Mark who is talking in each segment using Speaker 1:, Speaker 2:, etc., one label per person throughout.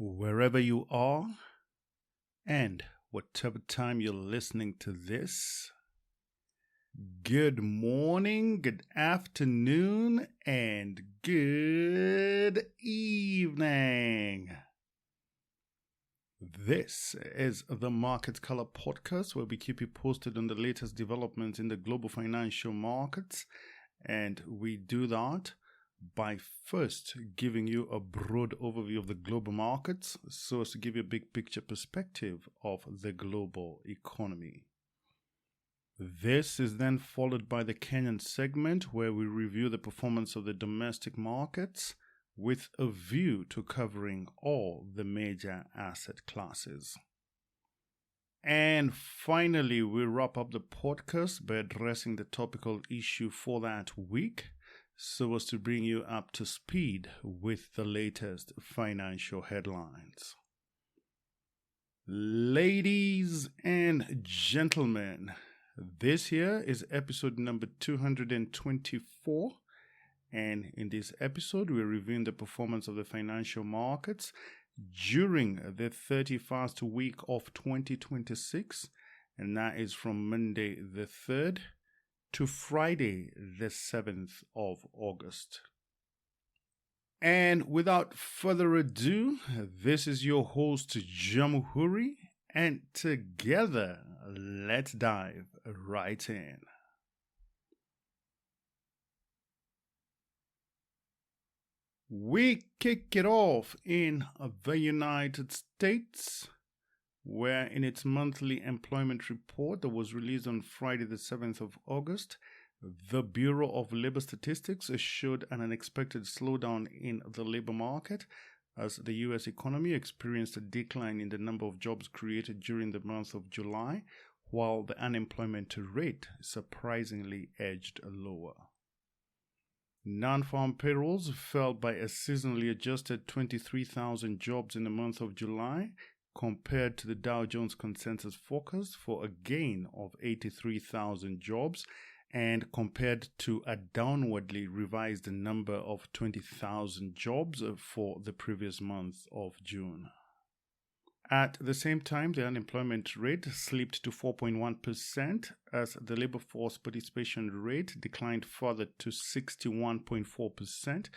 Speaker 1: wherever you are and whatever time you're listening to this. Good morning, good afternoon, and good evening. This is the Market Color Podcast, where we keep you posted on the latest developments in the global financial markets, and we do that by first giving you a broad overview of the global markets so as to give you a big picture perspective of the global economy. This is then followed by the Kenyan segment, where we review the performance of the domestic markets with a view to covering all the major asset classes. And finally, we wrap up the podcast by addressing the topical issue for that week, so as to bring you up to speed with the latest financial headlines. Ladies and gentlemen, this here is episode number 224, and in this episode we're reviewing the performance of the financial markets during the 31st week of 2026, and that is from Monday the 3rd to Friday, the 7th of August. And without further ado, this is your host, Jamhuri, and together, let's dive right in. We kick it off in the United States, where in its monthly employment report that was released on Friday the 7th of August, the Bureau of Labor Statistics showed an unexpected slowdown in the labor market as the U.S. economy experienced a decline in the number of jobs created during the month of July, while the unemployment rate surprisingly edged lower. Nonfarm payrolls fell by a seasonally adjusted 23,000 jobs in the month of July, compared to the Dow Jones consensus forecast for a gain of 83,000 jobs, and compared to a downwardly revised number of 20,000 jobs for the previous month of June. At the same time, the unemployment rate slipped to 4.1% as the labor force participation rate declined further to 61.4%,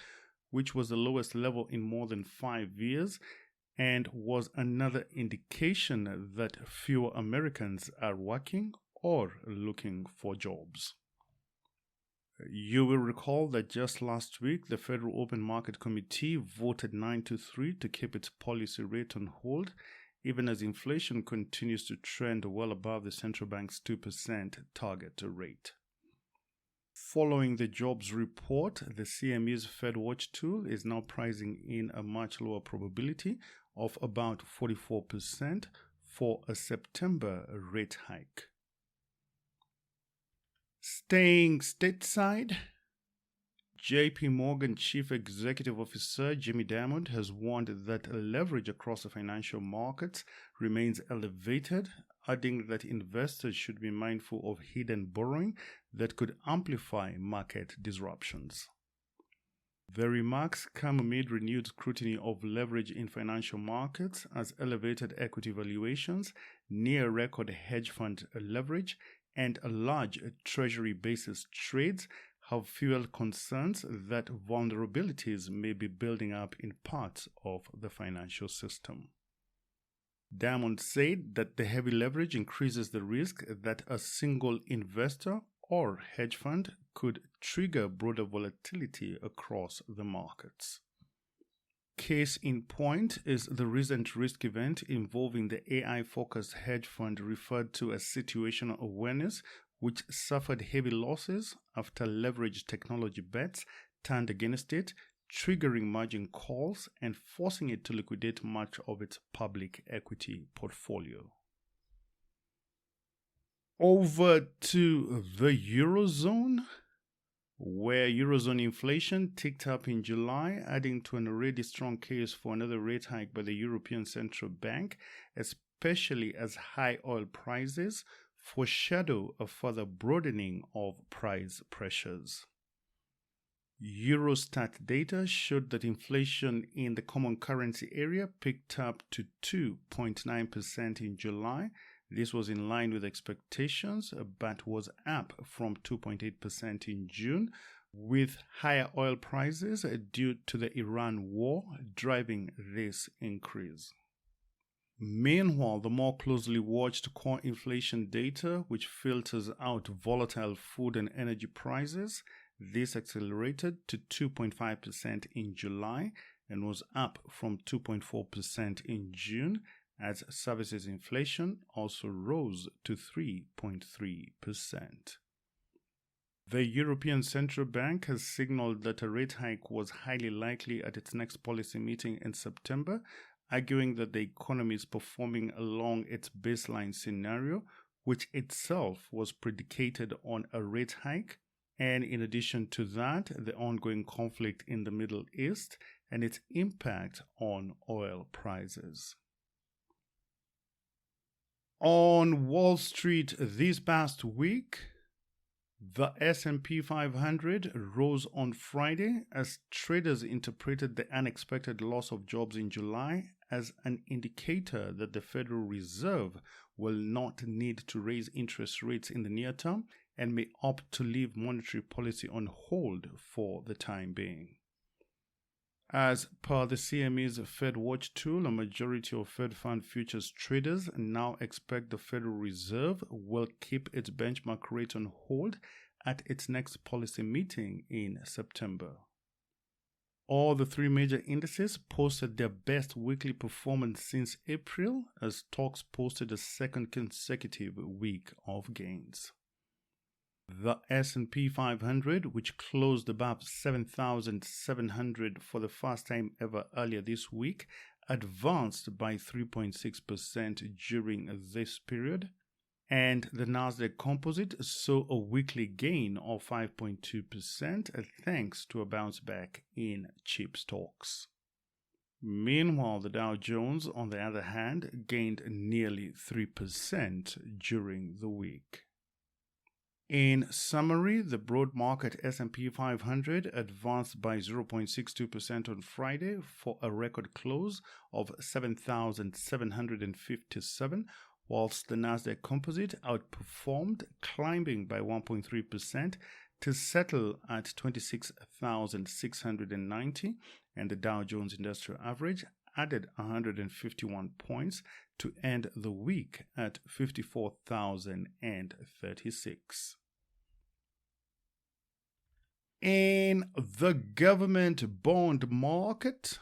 Speaker 1: which was the lowest level in more than 5 years, and was another indication that fewer Americans are working or looking for jobs. You will recall that just last week, the Federal Open Market Committee voted 9-3 to keep its policy rate on hold, even as inflation continues to trend well above the central bank's 2% target rate. Following the jobs report, the CME's FedWatch tool is now pricing in a much lower probability of about 44% for a September rate hike. Staying stateside, JP Morgan Chief Executive Officer Jamie Dimon has warned that leverage across the financial markets remains elevated, adding that investors should be mindful of hidden borrowing that could amplify market disruptions. The remarks come amid renewed scrutiny of leverage in financial markets as elevated equity valuations, near record hedge fund leverage, and large treasury basis trades have fueled concerns that vulnerabilities may be building up in parts of the financial system. Dimon said that the heavy leverage increases the risk that a single investor or hedge fund could trigger broader volatility across the markets. Case in point is the recent risk event involving the AI-focused hedge fund referred to as Situational Awareness, which suffered heavy losses after leveraged technology bets turned against it, triggering margin calls and forcing it to liquidate much of its public equity portfolio. Over to the Eurozone, where Eurozone inflation ticked up in July, adding to an already strong case for another rate hike by the European Central Bank, especially as high oil prices foreshadow a further broadening of price pressures. Eurostat data showed that inflation in the common currency area picked up to 2.9% in July. This was in line with expectations, but was up from 2.8% in June, with higher oil prices due to the Iran war driving this increase. Meanwhile, the more closely watched core inflation data, which filters out volatile food and energy prices, this accelerated to 2.5% in July and was up from 2.4% in June, as services inflation also rose to 3.3%. The European Central Bank has signaled that a rate hike was highly likely at its next policy meeting in September, arguing that the economy is performing along its baseline scenario, which itself was predicated on a rate hike, and in addition to that, the ongoing conflict in the Middle East and its impact on oil prices. On Wall Street this past week, the S&P 500 rose on Friday as traders interpreted the unexpected loss of jobs in July as an indicator that the Federal Reserve will not need to raise interest rates in the near term and may opt to leave monetary policy on hold for the time being. As per the CME's Fed Watch tool, a majority of Fed Fund futures traders now expect the Federal Reserve will keep its benchmark rate on hold at its next policy meeting in September. All the three major indices posted their best weekly performance since April, as stocks posted a second consecutive week of gains. The S&P 500, which closed above 7,700 for the first time ever earlier this week, advanced by 3.6% during this period, and the Nasdaq Composite saw a weekly gain of 5.2% thanks to a bounce back in chip stocks. Meanwhile, the Dow Jones, on the other hand, gained nearly 3% during the week. In summary, the broad market S&P 500 advanced by 0.62% on Friday for a record close of 7,757, whilst the Nasdaq Composite outperformed, climbing by 1.3% to settle at 26,690, and the Dow Jones Industrial Average added 151 points to end the week at 54,036. In the government bond market,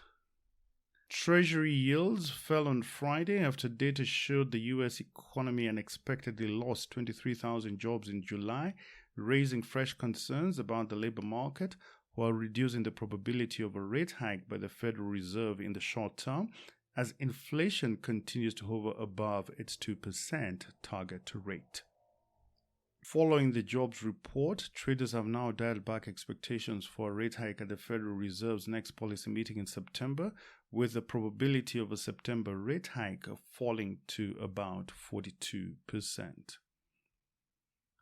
Speaker 1: Treasury yields fell on Friday after data showed the U.S. economy unexpectedly lost 23,000 jobs in July, raising fresh concerns about the labor market while reducing the probability of a rate hike by the Federal Reserve in the short term, as inflation continues to hover above its 2% target rate. Following the jobs report, traders have now dialed back expectations for a rate hike at the Federal Reserve's next policy meeting in September, with the probability of a September rate hike falling to about 42%.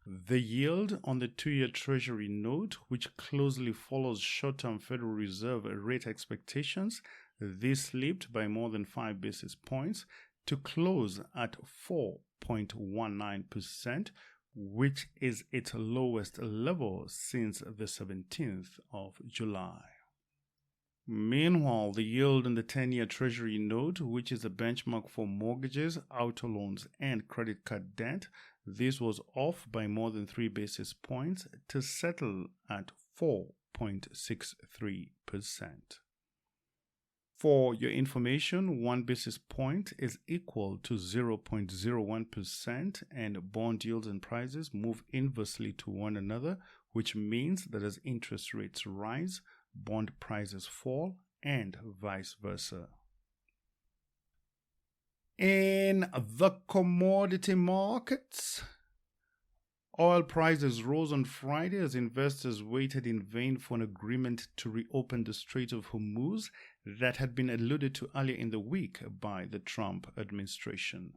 Speaker 1: The yield on the 2-year Treasury note, which closely follows short-term Federal Reserve rate expectations, this slipped by more than 5 basis points to close at 4.19%, which is its lowest level since the 17th of July. Meanwhile, the yield on the 10-year Treasury note, which is a benchmark for mortgages, auto loans, and credit card debt, this was off by more than 3 basis points to settle at 4.63%. For your information, 1 basis point is equal to 0.01%, and bond yields and prices move inversely to one another, which means that as interest rates rise, bond prices fall, and vice versa. In the commodity markets, oil prices rose on Friday as investors waited in vain for an agreement to reopen the Strait of Hormuz that had been alluded to earlier in the week by the Trump administration.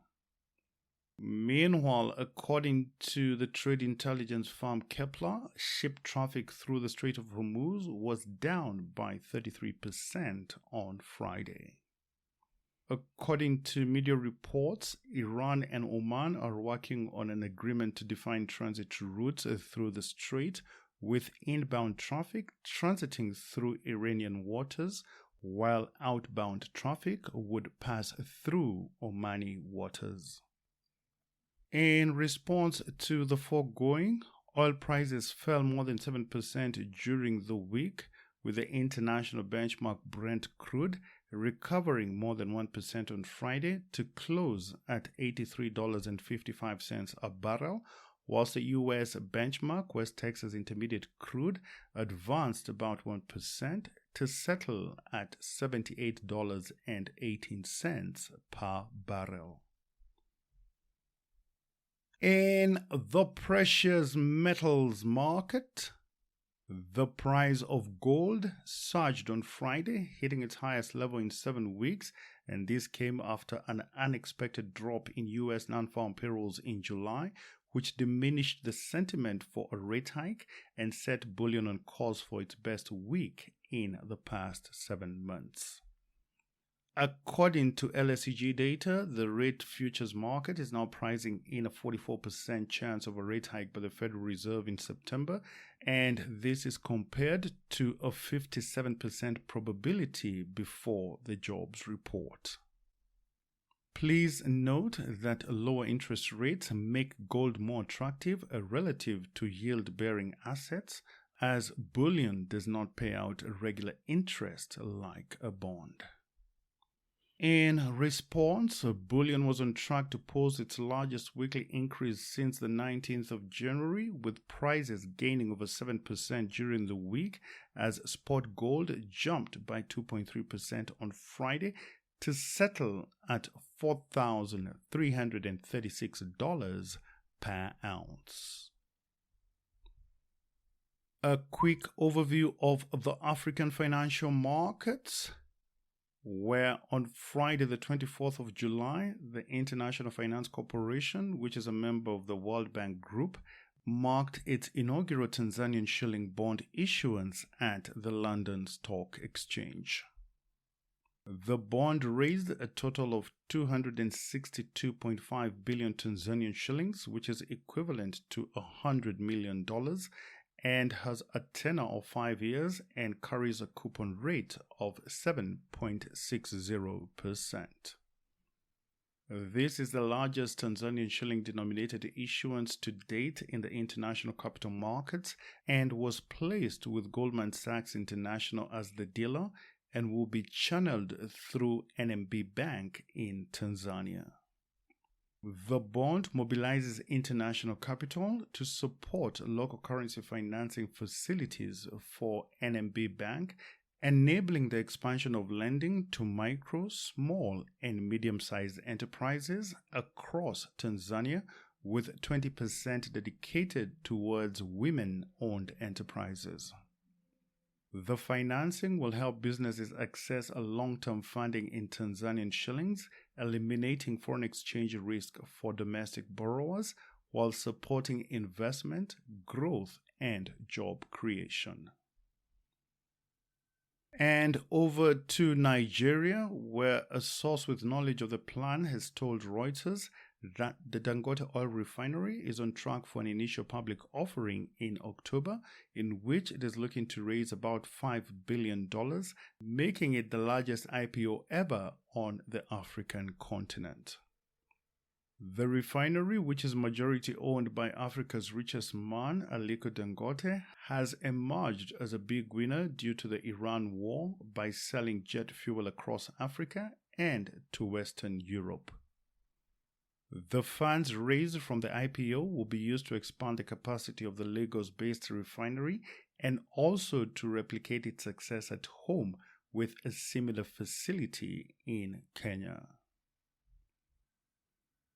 Speaker 1: Meanwhile, according to the trade intelligence firm Kepler, ship traffic through the Strait of Hormuz was down by 33% on Friday. According to media reports, Iran and Oman are working on an agreement to define transit routes through the strait, with inbound traffic transiting through Iranian waters, while outbound traffic would pass through Omani waters. In response to the foregoing, oil prices fell more than 7% during the week, with the international benchmark Brent crude recovering more than 1% on Friday to close at $83.55 a barrel, whilst the U.S. benchmark West Texas Intermediate crude advanced about 1% to settle at $78.18 per barrel. In the precious metals market, the price of gold surged on Friday, hitting its highest level in 7 weeks, and this came after an unexpected drop in U.S. Nonfarm payrolls in July, which diminished the sentiment for a rate hike and set bullion on course for its best week in the past 7 months. According to LSEG data, the rate futures market is now pricing in a 44% chance of a rate hike by the Federal Reserve in September, and this is compared to a 57% probability before the jobs report. Please note that lower interest rates make gold more attractive relative to yield-bearing assets, as bullion does not pay out regular interest like a bond. In response, bullion was on track to post its largest weekly increase since the 19th of January, with prices gaining over 7% during the week as spot gold jumped by 2.3% on Friday to settle at $4,336 per ounce. A quick overview of the African financial markets, where on Friday the 24th of July, the International Finance Corporation, which is a member of the World Bank Group, marked its inaugural Tanzanian shilling bond issuance at the London Stock Exchange. The bond raised a total of 262.5 billion Tanzanian shillings, which is equivalent to $100 million, and has a tenor of 5 years and carries a coupon rate of 7.60%. This is the largest Tanzanian shilling-denominated issuance to date in the international capital markets and was placed with Goldman Sachs International as the dealer and will be channeled through NMB Bank in Tanzania. The bond mobilizes international capital to support local currency financing facilities for NMB Bank, enabling the expansion of lending to micro, small, and medium-sized enterprises across Tanzania, with 20% dedicated towards women-owned enterprises. The financing will help businesses access a long-term funding in Tanzanian shillings, eliminating foreign exchange risk for domestic borrowers while supporting investment, growth, and job creation. And over to Nigeria, where a source with knowledge of the plan has told Reuters that the Dangote oil refinery is on track for an initial public offering in October, in which it is looking to raise about $5 billion, making it the largest IPO ever on the African continent. The refinery, which is majority owned by Africa's richest man, Aliko Dangote, has emerged as a big winner due to the Iran war by selling jet fuel across Africa and to Western Europe. The funds raised from the IPO will be used to expand the capacity of the Lagos-based refinery and also to replicate its success at home with a similar facility in Kenya.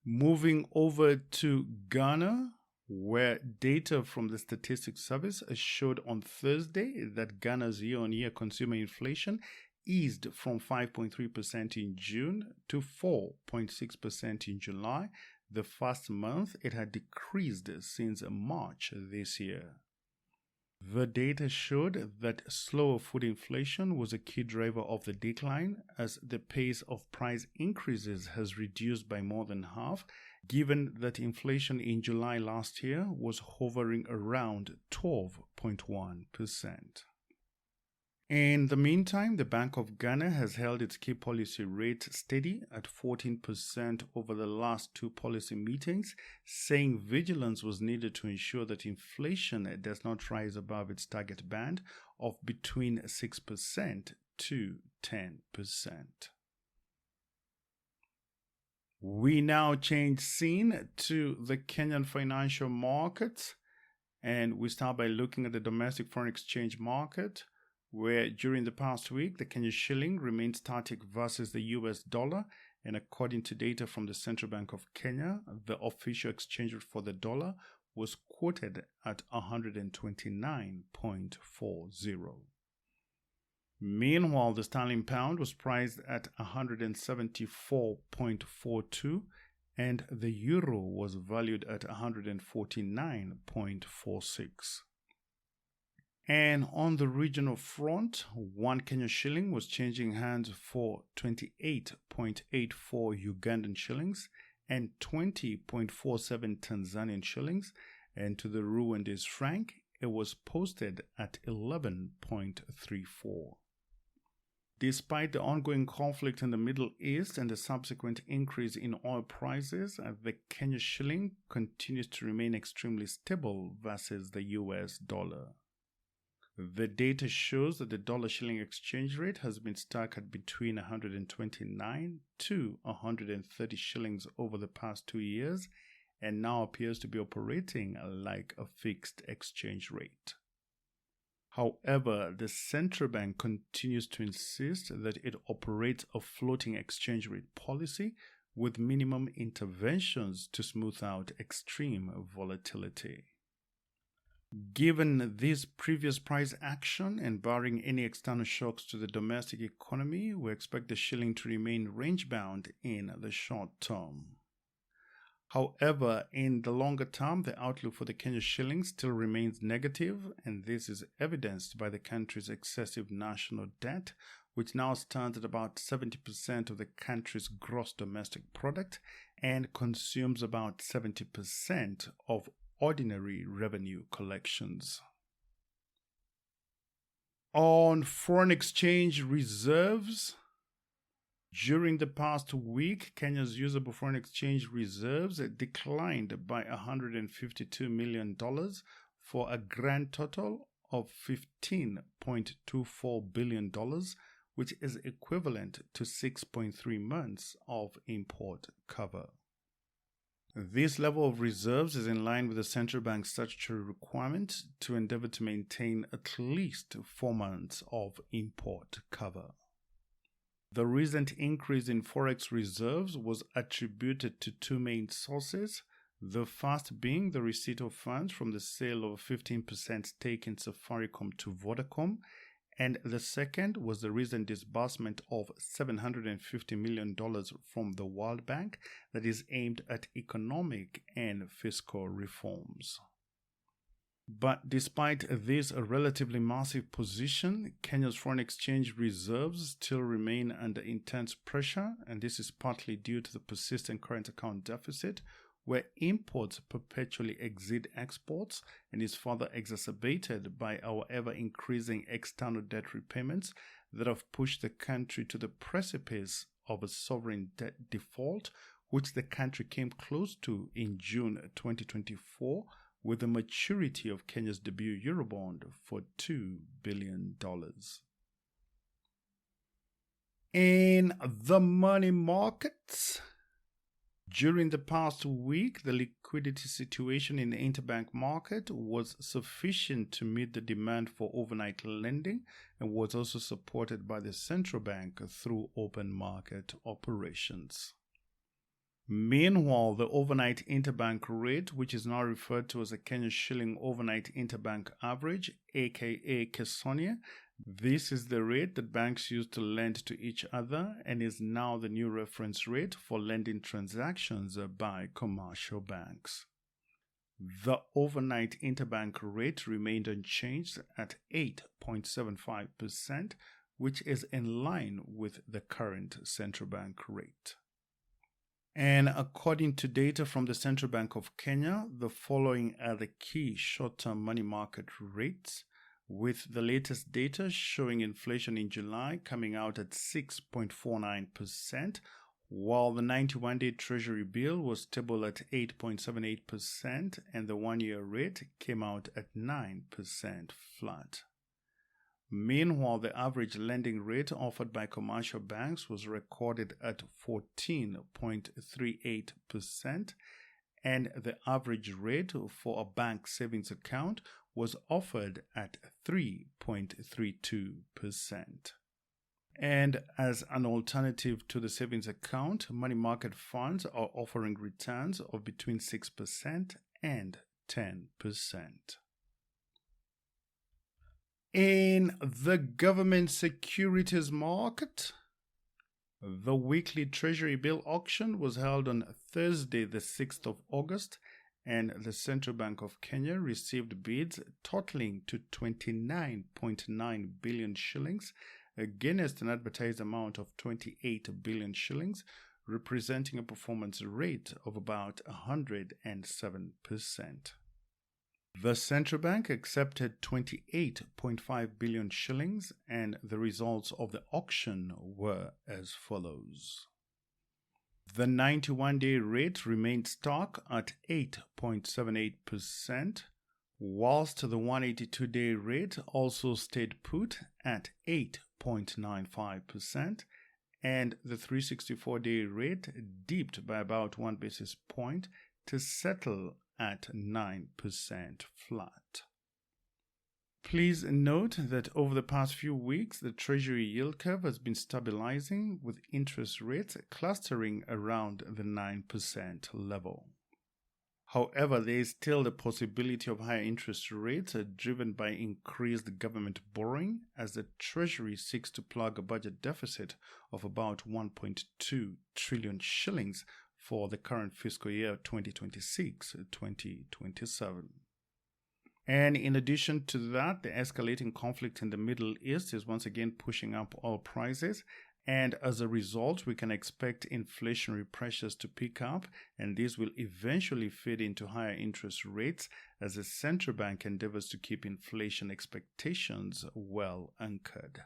Speaker 1: Moving over to Ghana, where data from the Statistics Service showed on Thursday that Ghana's year-on-year consumer inflation eased from 5.3% in June to 4.6% in July, the first month it had decreased since March this year. The data showed that slower food inflation was a key driver of the decline, as the pace of price increases has reduced by more than half, given that inflation in July last year was hovering around 12.1%. In the meantime, the Bank of Ghana has held its key policy rate steady at 14% over the last two policy meetings, saying vigilance was needed to ensure that inflation does not rise above its target band of between 6% to 10%. We now change scene to the Kenyan financial markets, and we start by looking at the domestic foreign exchange market, where during the past week the Kenyan shilling remained static versus the US dollar, and according to data from the Central Bank of Kenya, the official exchange rate for the dollar was quoted at 129.40. Meanwhile, the sterling pound was priced at 174.42, and the euro was valued at 149.46. And on the regional front, one Kenyan shilling was changing hands for 28.84 Ugandan shillings and 20.47 Tanzanian shillings, and to the Rwandese franc, it was posted at 11.34. Despite the ongoing conflict in the Middle East and the subsequent increase in oil prices, the Kenyan shilling continues to remain extremely stable versus the US dollar. The data shows that the dollar-shilling exchange rate has been stuck at between 129 to 130 shillings over the past 2 years, and now appears to be operating like a fixed exchange rate. However, the central bank continues to insist that it operates a floating exchange rate policy with minimum interventions to smooth out extreme volatility. Given this previous price action and barring any external shocks to the domestic economy, we expect the shilling to remain range-bound in the short term. However, in the longer term, the outlook for the Kenyan shilling still remains negative, and this is evidenced by the country's excessive national debt, which now stands at about 70% of the country's gross domestic product and consumes about 70% of ordinary revenue collections. On foreign exchange reserves, during the past week, Kenya's usable foreign exchange reserves declined by $152 million for a grand total of $15.24 billion, which is equivalent to 6.3 months of import cover. This level of reserves is in line with the central bank's statutory requirement to endeavor to maintain at least 4 months of import cover. The recent increase in forex reserves was attributed to two main sources, the first being the receipt of funds from the sale of a 15% stake in Safaricom to Vodacom, and the second was the recent disbursement of $750 million from the World Bank that is aimed at economic and fiscal reforms. But despite this relatively massive position, Kenya's foreign exchange reserves still remain under intense pressure, and this is partly due to the persistent current account deficit, where imports perpetually exceed exports and is further exacerbated by our ever-increasing external debt repayments that have pushed the country to the precipice of a sovereign debt default, which the country came close to in June 2024 with the maturity of Kenya's debut Eurobond for $2 billion. In the money markets, during the past week, the liquidity situation in the interbank market was sufficient to meet the demand for overnight lending and was also supported by the central bank through open market operations. Meanwhile, the overnight interbank rate, which is now referred to as a Kenyan shilling overnight interbank average, aka Kesonia, This is the rate that banks use to lend to each other and is now the new reference rate for lending transactions by commercial banks. The overnight interbank rate remained unchanged at 8.75%, which is in line with the current central bank rate. And according to data from the Central Bank of Kenya, the following are the key short-term money market rates, with the latest data showing inflation in July coming out at 6.49%, while the 91-day Treasury bill was stable at 8.78% and the one-year rate came out at 9% flat. Meanwhile, the average lending rate offered by commercial banks was recorded at 14.38%, and the average rate for a bank savings account was offered at 3.32%. And as an alternative to the savings account, money market funds are offering returns of between 6% and 10%. In the government securities market, the weekly Treasury bill auction was held on Thursday, the 6th of August, and the Central Bank of Kenya received bids totaling to 29.9 billion shillings against an advertised amount of 28 billion shillings, representing a performance rate of about 107%. The central bank accepted 28.5 billion shillings, and the results of the auction were as follows. The 91-day rate remained stock at 8.78%, whilst the 182-day rate also stayed put at 8.95%, and the 364-day rate dipped by about 1 basis point to settle at 9% flat. Please note that over the past few weeks, the Treasury yield curve has been stabilizing, with interest rates clustering around the 9% level. However, there is still the possibility of higher interest rates driven by increased government borrowing, as the Treasury seeks to plug a budget deficit of about 1.2 trillion shillings for the current fiscal year 2026-2027. And in addition to that, the escalating conflict in the Middle East is once again pushing up oil prices, and as a result, we can expect inflationary pressures to pick up, and this will eventually feed into higher interest rates as the central bank endeavors to keep inflation expectations well anchored.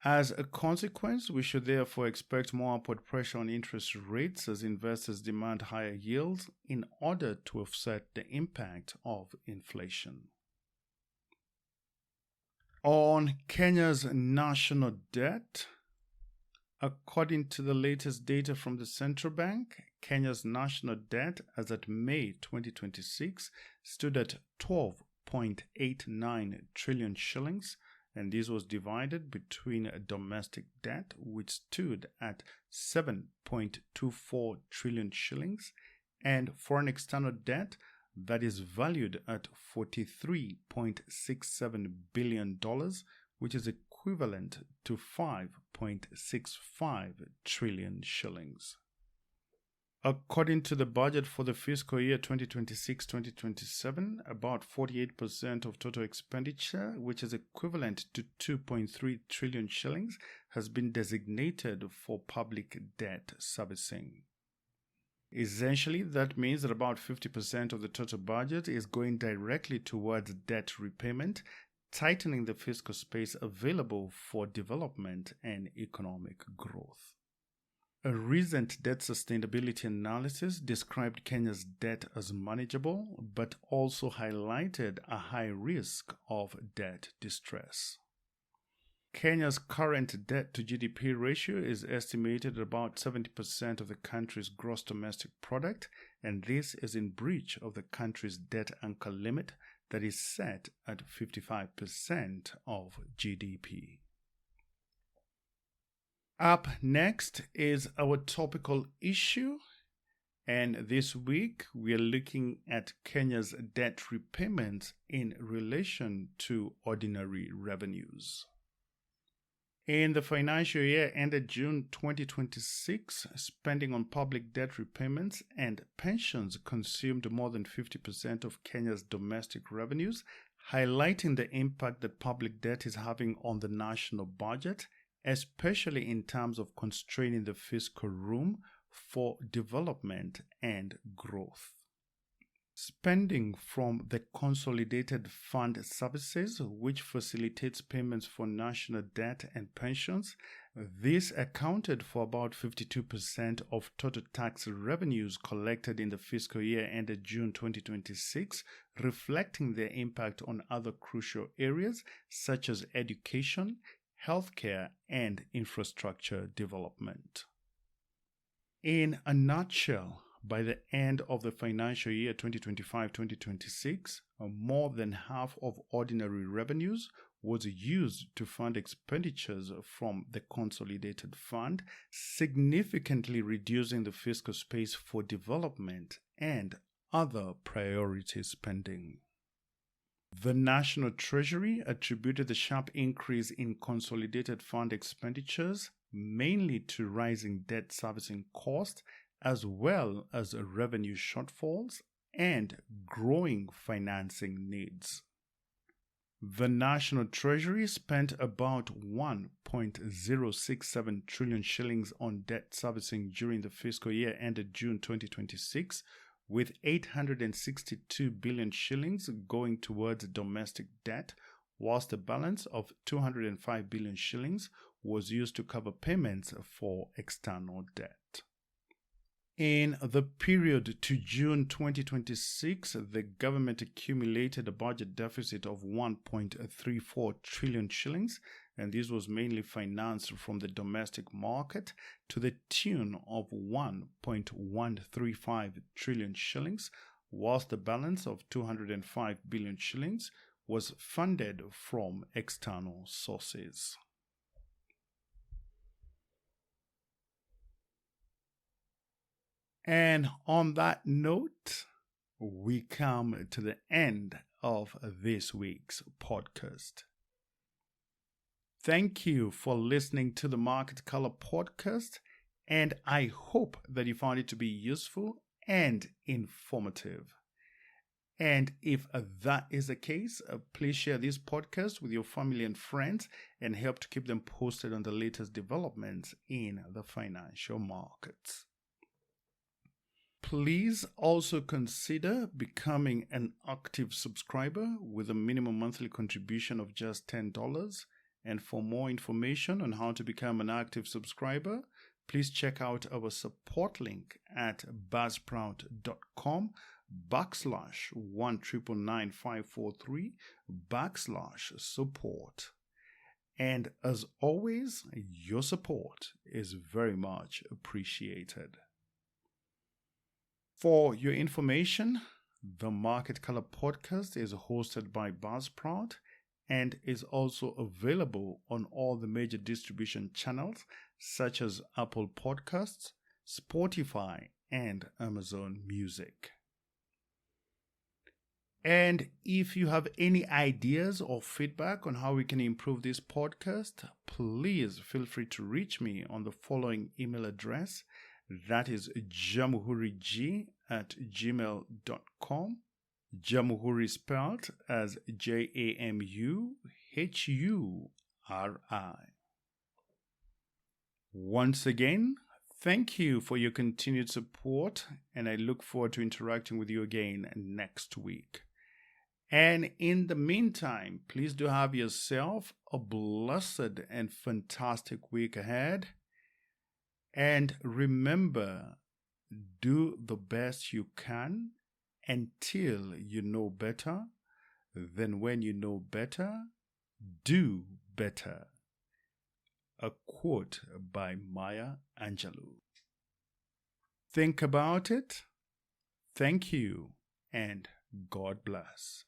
Speaker 1: As a consequence, we should therefore expect more upward pressure on interest rates as investors demand higher yields in order to offset the impact of inflation. On Kenya's national debt, according to the latest data from the central bank, Kenya's national debt as at May 2026 stood at 12.89 trillion shillings, and this was divided between domestic debt, which stood at 7.24 trillion shillings, and foreign external debt that is valued at $43.67 billion, which is equivalent to 5.65 trillion shillings. According to the budget for the fiscal year 2026-2027, about 48% of total expenditure, which is equivalent to 2.3 trillion shillings, has been designated for public debt servicing. Essentially, that means that about 50% of the total budget is going directly towards debt repayment, tightening the fiscal space available for development and economic growth. A recent debt sustainability analysis described Kenya's debt as manageable, but also highlighted a high risk of debt distress. Kenya's current debt to GDP ratio is estimated at about 70% of the country's gross domestic product, and this is in breach of the country's debt anchor limit that is set at 55% of GDP. Up next is our topical issue, And this week, we are looking at Kenya's debt repayments in relation to ordinary revenues. In the financial year ended June 2026, spending on public debt repayments and pensions consumed more than 50% of Kenya's domestic revenues, highlighting the impact that public debt is having on the national budget, especially in terms of constraining the fiscal room for development and growth. Spending from the Consolidated Fund Services, which facilitates payments for national debt and pensions, this accounted for about 52% of total tax revenues collected in the fiscal year ended June 2026, reflecting their impact on other crucial areas such as education, healthcare, and infrastructure development. In a nutshell, by the end of the financial year 2025-2026, more than half of ordinary revenues was used to fund expenditures from the Consolidated Fund, significantly reducing the fiscal space for development and other priority spending. The National Treasury attributed the sharp increase in Consolidated Fund expenditures mainly to rising debt servicing costs, as well as revenue shortfalls and growing financing needs. The National Treasury spent about 1.067 trillion shillings on debt servicing during the fiscal year ended June 2026, with 862 billion shillings going towards domestic debt, whilst the balance of 205 billion shillings was used to cover payments for external debt. In the period to June 2026, the government accumulated a budget deficit of 1.34 trillion shillings, and this was mainly financed from the domestic market to the tune of 1.135 trillion shillings, whilst the balance of 205 billion shillings was funded from external sources. And on that note, we come to the end of this week's podcast. Thank you for listening to the Market Color podcast, and I hope that you found it to be useful and informative. And if that is the case, please share this podcast with your family and friends and help to keep them posted on the latest developments in the financial markets. Please also consider becoming an active subscriber with a minimum monthly contribution of just $10. And for more information on how to become an active subscriber, please check out our support link at buzzsprout.com/1999543/support. And as always, your support is very much appreciated. For your information, the Market Color podcast is hosted by Buzzsprout and is also available on all the major distribution channels such as Apple Podcasts, Spotify, and Amazon Music. And if you have any ideas or feedback on how we can improve this podcast, please feel free to reach me on the following email address. That is jamuhurij@gmail.com. Jamuhuri spelled as JAMUHURI. Once again, thank you for your continued support, and I look forward to interacting with you again next week. And in the meantime, please do have yourself a blessed and fantastic week ahead. And remember, do the best you can until you know better. Then when you know better, do better. A quote by Maya Angelou. Think about it. Thank you, and God bless.